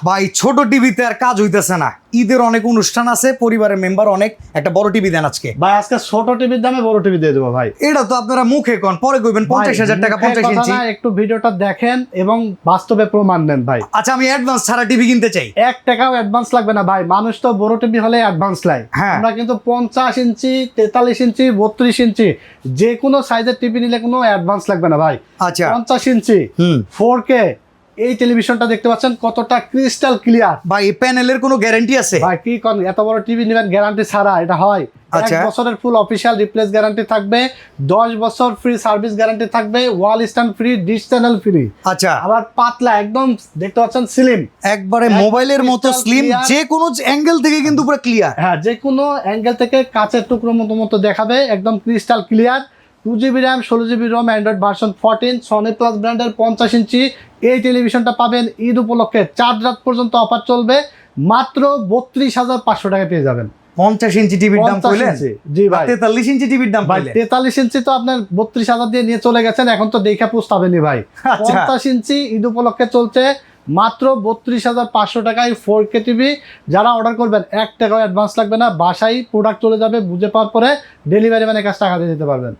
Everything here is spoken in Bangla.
ভাই ছোট টিভিতে আর কাজ হইতেছে না, ঈদের অনেক অনুষ্ঠান আছে, পরিবারের মেম্বার অনেক, একটা বড় টিভি দেন আজকে। ভাই আজকে ছোট টিভির দামে বড় টিভি দিয়ে দেবো ভাই। এটা তো আপনারা মুখে কোন, পরে কইবেন 50,000 টাকা 50 ইঞ্চি। একটু ভিডিওটা দেখেন এবং বাস্তবে প্রমাণ দেন ভাই। আচ্ছা আমি অ্যাডভান্স ছাড়া টিভি কিনতে চাই। 1 টাকাও অ্যাডভান্স লাগবে না ভাই, মানুষ তো বড় টিভি হলে অ্যাডভান্স লাই। হ্যাঁ। আমরা কিন্তু 50 ইঞ্চি 43 ইঞ্চি 32 ইঞ্চি যে কোনো সাইজের টিভি নিলে কোনো অ্যাডভান্স লাগবে না ভাই। আচ্ছা 50 ইঞ্চি 4K এই টেলিভিশনটা দেখতে পাচ্ছেন কতটা ক্রিস্টাল ক্লিয়ার। ভাই এই প্যানেলের কোনো গ্যারান্টি আছে? ভাই কি কোন এত বড় টিভি নেবেন গ্যারান্টি ছাড়া এটা হয়? আচ্ছা। 1 বছরের ফুল অফিশিয়াল রিপ্লেস গ্যারান্টি থাকবে, 10 বছর ফ্রি সার্ভিস গ্যারান্টি থাকবে, wall stand free, dish channel free. আচ্ছা আবার পাতলা একদম দেখতে পাচ্ছেন স্লিম, একবারে মোবাইলের মতো crystal স্লিম, clear। যে কোনো অ্যাঙ্গেল থেকে কিন্তু পুরো ক্লিয়ার। হ্যাঁ যে কোনো অ্যাঙ্গেল থেকে কাচের টুকরো মতো দেখাবে, একদম crystal clear. 2GB RAM 16GB ROM, Android version 14, Sony plus ব্র্যান্ডের 50 ইঞ্চি এই টেলিভিশনটা পাবেন ঈদ উপলক্ষে 4 রাত পর্যন্ত অফার চলবে, মাত্র 32,500 টাকা পেয়ে যাবেন। 50 ইঞ্চি টিভির দাম 50 কইলেন? ইঞ্চি, জি ভাই। 43 ইঞ্চি টিভির দাম ভাই কইলেন? 43 ইঞ্চি তো আপনার 32,000 দিয়ে নিয়ে চলে গেছেন, এখন তো দেখা পুষতাবেনি ভাই। আচ্ছা। 50 ইঞ্চি ঈদ উপলক্ষে চলছে মাত্র 32,500 টাকায় 4K টিভি। যারা অর্ডার করবেন 1 টাকাও অ্যাডভান্স লাগবে না, বাসায় প্রোডাক্ট চলে যাবে, বুঝে পাওয়ার পরে ডেলিভারি মানে কাজ টাকা দিয়ে দিতে পারবেন।